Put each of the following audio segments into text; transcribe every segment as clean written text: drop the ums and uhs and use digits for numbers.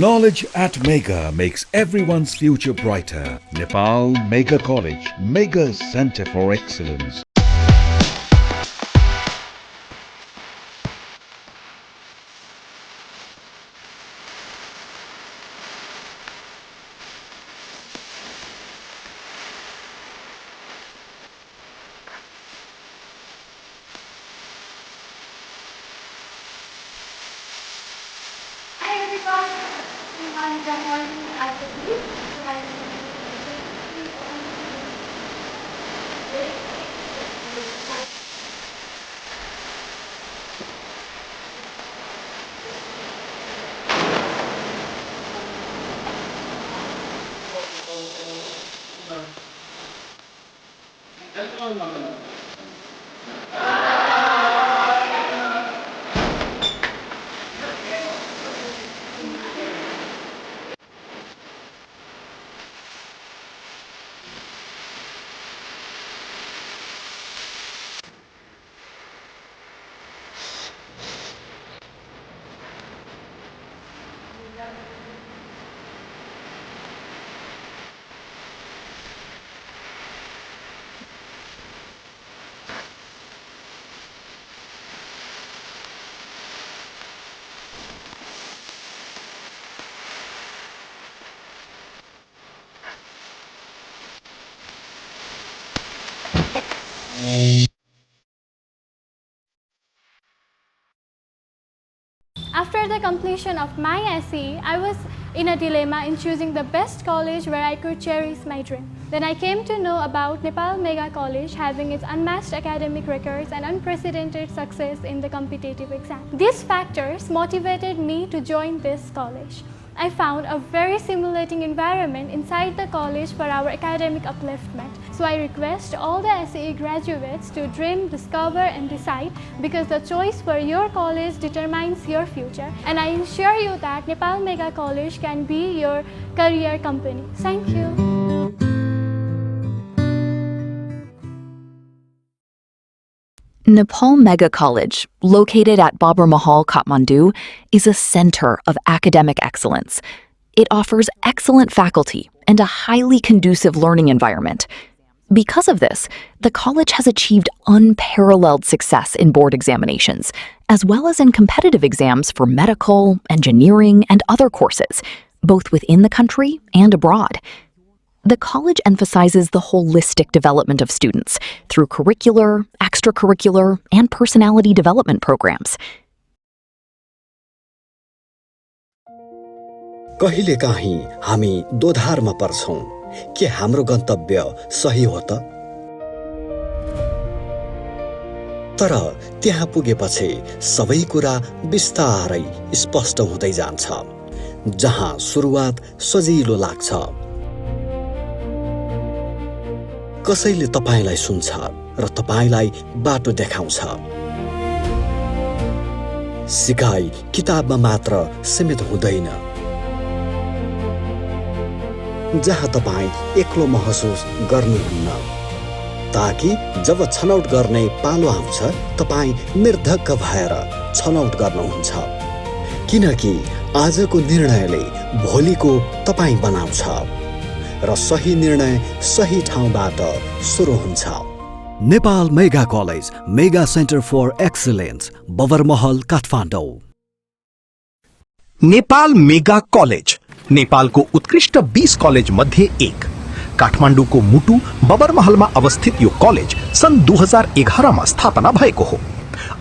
Knowledge at Mega makes everyone's future brighter. Nepal Mega College, Mega Center for Excellence. After the completion of my SE, I was in a dilemma in choosing the best college where I could cherish my dream. Then I came to know about Nepal Mega College having its unmatched academic records and unprecedented success in the competitive exam. These factors motivated me to join this college. I found a very stimulating environment inside the college for our academic upliftment. So I request all the SAE graduates to dream, discover and decide, because the choice for your college determines your future. And I assure you that Nepal Mega College can be your career company. Thank you. Nepal Mega College, located at Babar Mahal, Kathmandu, is a center of academic excellence. It offers excellent faculty and a highly conducive learning environment. Because of this, the college has achieved unparalleled success in board examinations, as well as in competitive exams for medical, engineering, and other courses, both within the country and abroad. The college emphasizes the holistic development of students through curricular, extracurricular, and personality development programs. कहिलेकाहीँ हामी दोधारमा पर्छौं के हाम्रो गन्तव्य सही हो त? तर त्यहाँ पुगेपछि सबै कुरा बिस्तारै स्पष्ट हुँदै जान्छ, जहाँ सुरुवात सजिलो लाग्छ। कसैले तपाईलाई सुन्छ र तपाईलाई बाटो देखाउँछ। सिकाइ किताबमा मात्र सीमित हुँदैन, जहाँ तपाई एक्लो महसुस गर्नुहुन्न, ताकि जब छनौट गर्ने पालो आउँछ तपाई निर्धक्क भएर छनौट गर्नुहुन्छ, किनकि आजको निर्णयले भोलिको तपाई बनाउँछ र सही निर्णय सही ठाउँबाट सुरु हुन्छ। Nepal mega college, mega centre for excellence, Babar Mahal, Kathmandu. Nepal mega college नेपालको उत्कृष्ट 20 कलेज मध्ये एक। काठमाडौँको मुटु बबरमहलमा अवस्थित यो कलेज सन् 2011 मा स्थापना भएको हो।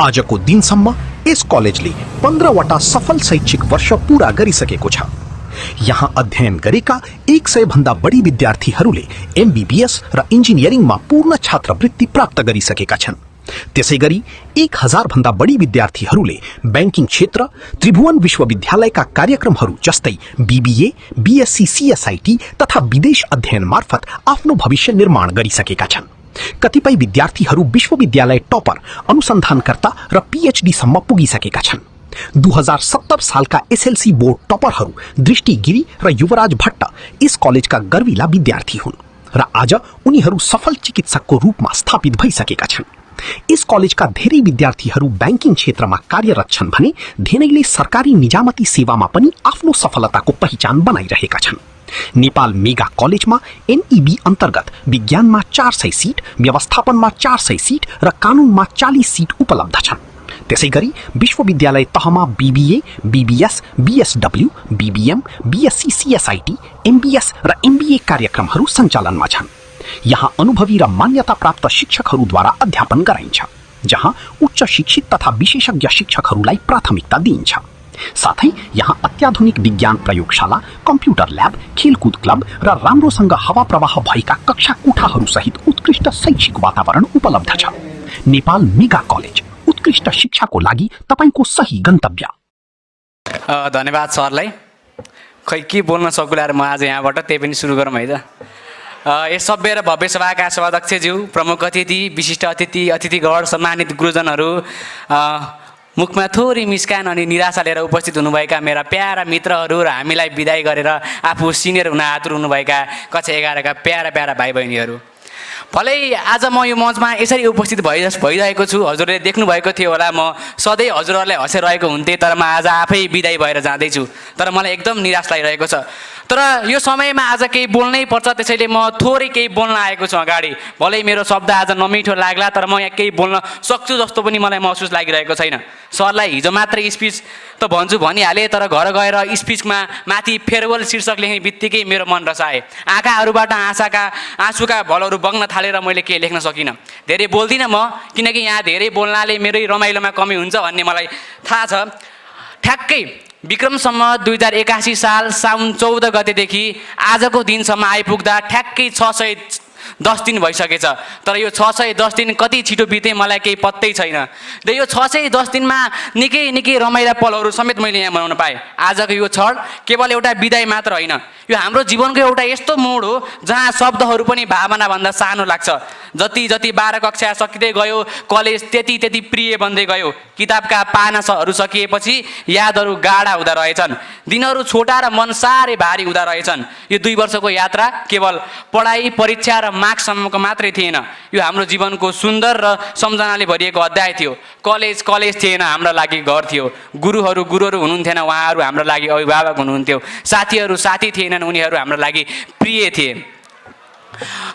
आजको दिनसम्म यस कलेजले 15 वटा सफल शैक्षिक वर्ष पूरा गरिसकेको छ। यहाँ अध्ययन गरेका 100 भन्दा बढी विद्यार्थीहरूले एमबीबीएस र इन्जिनियरिङमा पूर्ण छात्रवृत्ति प्राप्त गरिसकेका छन्। त्यसैगरी 1000 भन्दा बढी विद्यार्थीहरूले बैंकिङ क्षेत्र, त्रिभुवन विश्वविद्यालयका कार्यक्रमहरू जस्तै बीबीए, बीएससी सीएसआईटी तथा विदेश अध्ययन मार्फत आफ्नो भविष्य निर्माण गरिसकेका छन्। कतिपय विद्यार्थीहरू विश्वविद्यालय टपर, अनुसन्धानकर्ता र पीएचडी सम्म पुगिसकेका छन्। 2070 सालका एसएलसी बोर्ड टपरहरू दृष्टि गिरी र युवराज भट्ट यस कलेजका गर्विला विद्यार्थी हुन् र आज उनीहरू सफल चिकित्सकको रूपमा स्थापित भइसकेका छन्। यस कलेजका धेरै विद्यार्थीहरू ब्याङ्किङ क्षेत्रमा कार्यरत छन् भने धेरैले सरकारी निजामती सेवामा पनि आफ्नो सफलताको पहिचान बनाइरहेका छन्। नेपाल मेगा कलेजमा एनईबी अन्तर्गत विज्ञानमा 400 सिट, व्यवस्थापनमा 400 सिट र कानुनमा 40 सिट उपलब्ध छन्। त्यसैगरी विश्वविद्यालय तहमा BBA, BBS, BSW, BBM, BSc CSIT, MBS र एमबीए कार्यक्रमहरू सञ्चालनमा छन्। यहाँ अनुभवी र मान्यता प्राप्त शिक्षकहरूद्वारा अध्यापन गराइन्छ, जहाँ उच्च शिक्षित तथा विशेषज्ञ शिक्षकहरूलाई प्राथमिकता दिइन्छ। साथै यहाँ अत्याधुनिक विज्ञान प्रयोगशाला, कम्प्युटर ल्याब, खेलकुद क्लब र राम्रोसँग हावा प्रवाह भएका कक्षा कोठाहरू सहित उत्कृष्ट शैक्षिक वातावरण उपलब्ध छ। नेपाल मेगा कलेज, उत्कृष्ट शिक्षाको लागि तपाईको सही गन्तव्य। धन्यवाद सरलाई। खै के बोल्न सकुला र म आज यहाँबाट त्यही पनि सुरु गरौँ है त। यस सभ्य र भव्य सभाका सभाध्यक्षज्यू, प्रमुख अतिथि, विशिष्ट अतिथि, अतिथिगण, सम्मानित गुरुजनहरू, मुखमा थोरै मुस्कान अनि निराशा लिएर उपस्थित हुनुभएका मेरा प्यारा मित्रहरू र हामीलाई विदाई गरेर आफू सिनियर हुन आतुर हुनुभएका कक्षा 11 का प्यारा प्यारा भाइ बहिनीहरू, भलै आज म यो मञ्चमा यसरी उपस्थित भइरहेको छु। हजुरले देख्नुभएको थियो होला, म सधैँ हजुरहरूलाई हँसिरहेको हुन्थेँ, तर म आज आफै विदाई भएर जाँदैछु। तर मलाई एकदम निराश लागिरहेको छ। तर यो समयमा आज केही बोल्नै पर्छ, त्यसैले म थोरै केही बोल्न आएको छु अगाडि। भलै मेरो शब्द आज नमिठो लाग्ला, तर म यहाँ केही बोल्न सक्छु जस्तो पनि मलाई महसुस लागिरहेको छैन। सरलाई हिजो मात्रै स्पिच त भन्छु भनिहालेँ, तर घर गएर स्पिचमा माथि फेयरवेल शीर्षक लेख्ने बित्तिकै मेरो मन रसाए। आँखाहरूबाट आँसुका भलहरू बग्न थालेर मैले केही लेख्न सकिनँ। धेरै बोल्दिनँ म, किनकि यहाँ धेरै बोल्नाले मेरै रमाइलोमा कमी हुन्छ भन्ने मलाई थाहा छ। ठ्याक्कै विक्रम सम्वत 2081 साल साउन 14 गतेदेखि आजको दिनसम्म आइपुग्दा ठ्याक्कै 610 दिन भइसकेछ। तर यो 610 दिन कति छिटो बिते मलाई केही पत्तै छैन। र यो 610 दिनमा निकै रमाइला पलहरू समेत मैले यहाँ मनाउन पाएँ। आजको यो क्षण केवल एउटा विदाई मात्र होइन, यो हाम्रो जीवनको एउटा यस्तो मोड हो जहाँ शब्दहरू पनि भावनाभन्दा सानो लाग्छ। जति 12 कक्षा सकिँदै गयो, कलेज त्यति प्रिय बन्दै गयो। किताबका पानाहरू सकिएपछि यादहरू गाढा हुँदा रहेछन्, दिनहरू छोटा र मन साह्रै भारी हुँदा रहेछन्। यो 2 वर्षको यात्रा केवल पढाइ, परीक्षा र मार्क्ससम्मको मात्रै थिएन। यो हाम्रो जीवनको सुन्दर र सम्झनाले भरिएको अध्याय थियो। कलेज थिएन, हाम्रो लागि घर थियो। गुरुहरू हुनुहुन्थेन, उहाँहरू हाम्रो लागि अभिभावक हुनुहुन्थ्यो। साथीहरू साथी थिएनन्, उनीहरू हाम्रो लागि प्रिय थिए।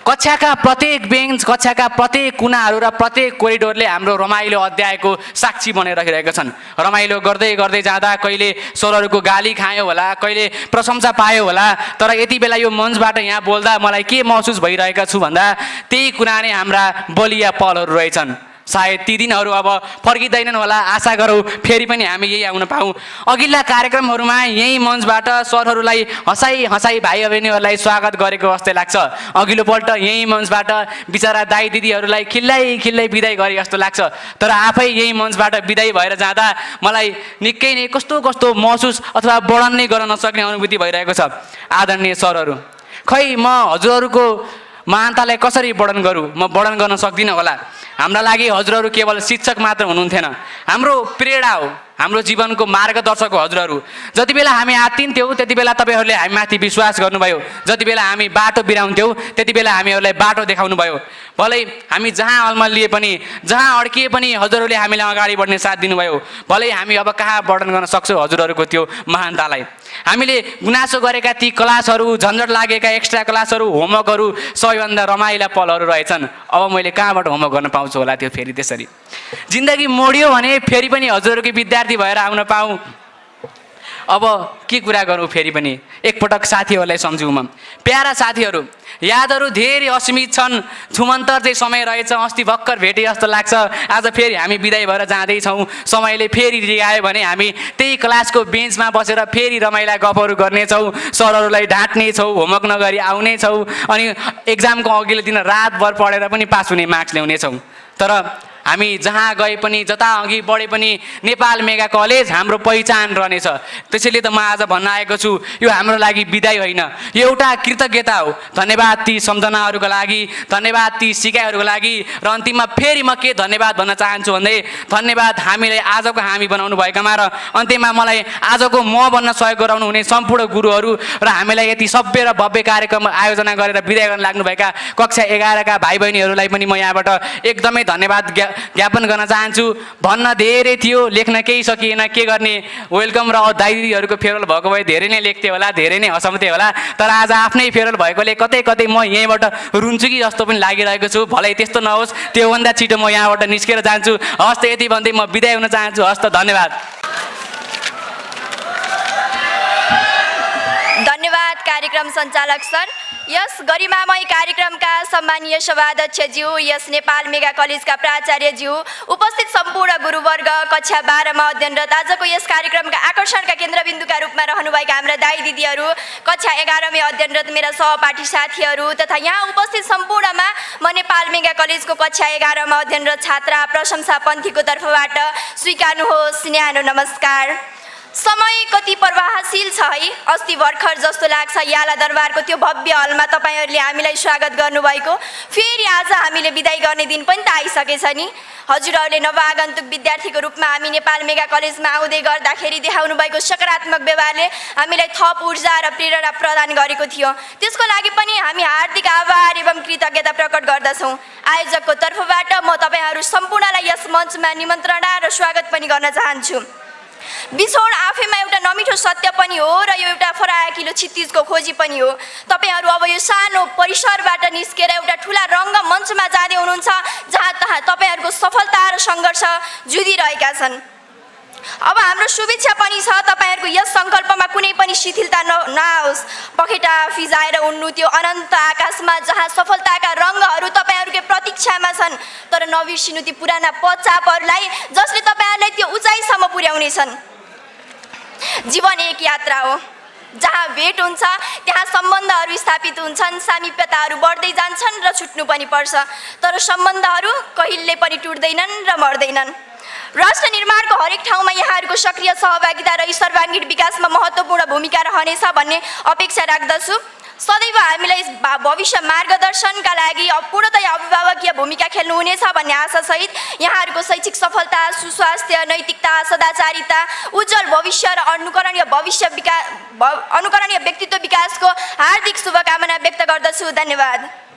कक्षाका प्रत्येक बेन्च, कक्षाका प्रत्येक कुनाहरू र प्रत्येक कोरिडोरले हाम्रो रमाइलो अध्यायको साक्षी बनेर राखिरहेका छन्। रमाइलो गर्दै जाँदा कहिले सरहरूको गाली खायो होला, कहिले प्रशंसा पायो होला, तर यति बेला यो मञ्चबाट यहाँ बोल्दा मलाई के महसुस भइरहेका छु भन्दा त्यही कुरा नै हाम्रा बलिया पलहरू रहेछन्। सायद ती दिनहरू अब फर्किँदैनन् होला। आशा गरौँ फेरि पनि हामी यही आउन पाऊँ। अघिल्ला कार्यक्रमहरूमा यही मञ्चबाट सरहरूलाई हँसाई भाइ बहिनीहरूलाई स्वागत गरेको जस्तै लाग्छ। अघिल्लोपल्ट यही मञ्चबाट बिचरा दाइ दिदीहरूलाई खिल्लै बिदाई गरे जस्तो लाग्छ। तर आफै यही मञ्चबाट बिदाई भएर जाँदा मलाई निकै नै कस्तो महसुस अथवा वर्णन नै गर्न नसक्ने अनुभूति भइरहेको छ। आदरणीय सरहरू, खै म हजुरहरूको महानतालाई कसरी वर्णन गरौँ? म वर्णन गर्न सक्दिनँ होला। हाम्रा लागि हजुरहरू केवल शिक्षक मात्र हुनुहुन्थेन, हाम्रो प्रेरणा हो, हाम्रो जीवनको मार्गदर्शक हो हजुरहरू। जति बेला हामी आत्तिन्थ्यौँ त्यति बेला तपाईँहरूले हामीमाथि विश्वास गर्नुभयो। जति बेला हामी बाटो बिराउँथ्यौँ त्यति बेला हामीहरूलाई बाटो देखाउनु भयो। भलै हामी जहाँ अल्मलिए पनि, जहाँ अड्किए पनि हजुरहरूले हामीलाई अगाडि बढ्ने साथ दिनुभयो। भलै हामी अब कहाँ वर्णन गर्न सक्छौँ हजुरहरूको त्यो महानतालाई। हामीले गुनासो गरेका ती क्लासहरू, झन्झट लागेका एक्स्ट्रा क्लासहरू, होमवर्कहरू सबैभन्दा रमाइला पलहरू रहेछन्। अब मैले कहाँबाट होमवर्क गर्न पाउँछु होला त्यो फेरि? त्यसरी जिन्दगी मोडियो भने फेरि पनि हजुरहरूकै विद्यार्थी भएर आउन पाऊँ। अब के कुरा गरौँ फेरि पनि? एकपटक साथीहरूलाई सम्झौँ। म प्यारा साथीहरू, यादहरू धेरै असीमित छन्। छुमन्तर चाहिँ समय रहेछ, अस्ति भर्खर भेटे जस्तो लाग्छ। आज फेरि हामी बिदाई भएर जाँदैछौँ। समयले फेरि रिगायो भने हामी त्यही क्लासको बेन्चमा बसेर फेरि रमाइला गफहरू गर्नेछौँ, सरहरूलाई ढाँट्नेछौँ, होमवर्क नगरी आउनेछौँ, अनि एक्जामको अघिल्लो दिन रातभर पढेर पनि पास हुने मार्क्स ल्याउनेछौँ। तर हामी जहाँ गए पनि, जता अघि बढे पनि नेपाल मेगा कलेज हाम्रो पहिचान रहनेछ। त्यसैले त म आज भन्न आएको छु, यो हाम्रो लागि बिदाई होइन, यो एउटा कृतज्ञता हो। धन्यवाद ती सम्झनाहरूको लागि, धन्यवाद ती सिकाइहरूको लागि। र अन्तिममा फेरि म के धन्यवाद भन्न चाहन्छु भन्दै, धन्यवाद हामीलाई आजको हामी बनाउनु भएकामा, र अन्त्यमा मलाई आजको म बन्न सहयोग गराउनु हुने सम्पूर्ण गुरुहरू र हामीलाई यति सभ्य र भव्य कार्यक्रम आयोजना गरेर बिदाई गर्न लाग्नुभएका कक्षा 11 का भाइ बहिनीहरूलाई पनि म यहाँबाट एकदमै धन्यवाद ज्ञापन गर्न चाहन्छु। भन्न धेरै थियो, लेख्न केही सकिएन, के गर्ने। वेलकम र दाइ दिदीहरूको फेयरवेल भएको भए धेरै नै लेख्थे होला, धेरै नै हँसाउँथे होला। तर आज आफ्नै फेयरवेल भएकोले कतै कतै म यहीँबाट रुन्छु कि जस्तो पनि लागिरहेको छु। भलै त्यस्तो नहोस्, त्योभन्दा छिटो म यहाँबाट निस्केर जान्छु। हस् त, यति भन्दै म बिदाय हुन चाहन्छु। हस् त, धन्यवाद। धन्यवाद कार्यक्रम सञ्चालक सर। यस गरिमामय कार्यक्रमका सम्मानीय सभाध्यक्षज्यू, यस नेपाल मेगा कलेजका प्राचार्यज्यू, उपस्थित सम्पूर्ण गुरुवर्ग, कक्षा 12मा अध्ययनरत आजको यस कार्यक्रमका आकर्षणका केन्द्रबिन्दुका रूपमा रहनुभएका हाम्रा दाइ दिदीहरू, कक्षा 11मा अध्ययनरत मेरा सहपाठी साथीहरू तथा यहाँ उपस्थित सम्पूर्णमा म नेपाल मेगा कलेजको कक्षा 11मा अध्ययनरत छात्रा प्रशंसा पन्थीको तर्फबाट स्वीकार्नुहोस् न्यानो नमस्कार। समय कति प्रवाहशील छ है। अस्ति भर्खर जस्तो लाग्छ याला दरबारको त्यो भव्य हलमा तपाईँहरूले हामीलाई स्वागत गर्नुभएको। फेरि आज हामीले बिदाई गर्ने दिन पनि त आइसकेछ नि। हजुरहरूले नवआगन्तुक विद्यार्थीको रूपमा हामी नेपाल मेगा कलेजमा आउँदै गर्दाखेरि देखाउनु भएको सकारात्मक व्यवहारले हामीलाई थप ऊर्जा र प्रेरणा प्रदान गरेको थियो। त्यसको लागि पनि हामी हार्दिक आभार एवं कृतज्ञता प्रकट गर्दछौँ। आयोजकको तर्फबाट म तपाईँहरू सम्पूर्णलाई यस मञ्चमा निमन्त्रणा र स्वागत पनि गर्न चाहन्छु। बिछोड आफैमा एउटा नमिठो सत्य पनि हो र यो एउटा फराकिलो क्षितिजको खोजी पनि हो। तपाईँहरू अब यो सानो परिसरबाट निस्केर एउटा ठुला रङ्गमञ्चमा जाँदै हुनुहुन्छ, जहाँ तहाँ तपाईँहरूको सफलता र सङ्घर्ष जुधिरहेका छन्। अब हाम्रो शुभेच्छा पनि छ तपाईँहरूको यस सङ्कल्पमा कुनै पनि शिथिलता नआओस्। पखेटा फिजाएर उड्नु त्यो अनन्त आकाशमा जहाँ सफलताका रङ्गहरू तपाईँहरूकै प्रतीक्षामा छन्, तर नबिर्सिनु ती पुराना पच्चापहरूलाई जसले तपाईँहरूलाई त्यो उचाइसम्म पुर्याउनेछन्। जीवन एक यात्रा हो, जहाँ भेट हुन्छ त्यहाँ सम्बन्धहरू स्थापित हुन्छन्, सामिप्यताहरू बढ्दै जान्छन् र छुट्नु पनि पर्छ, तर सम्बन्धहरू कहिले पनि टुट्दैनन् र मर्दैनन्। राष्ट्र निर्माणको हरेक ठाउँमा यहाँहरूको सक्रिय सहभागिता र सर्वाङ्गीण विकासमा महत्त्वपूर्ण भूमिका रहनेछ भन्ने अपेक्षा राख्दछु। सदैव हामीलाई भविष्य मार्गदर्शनका लागि पूर्णतया अभिभावकीय भूमिका खेल्नुहुनेछ भन्ने आशासहित यहाँहरूको शैक्षिक सफलता, सुस्वास्थ्य, नैतिकता, सदाचारिता, उज्जवल भविष्य र अनुकरणीय व्यक्तित्व विकासको हार्दिक शुभकामना व्यक्त गर्दछु। धन्यवाद।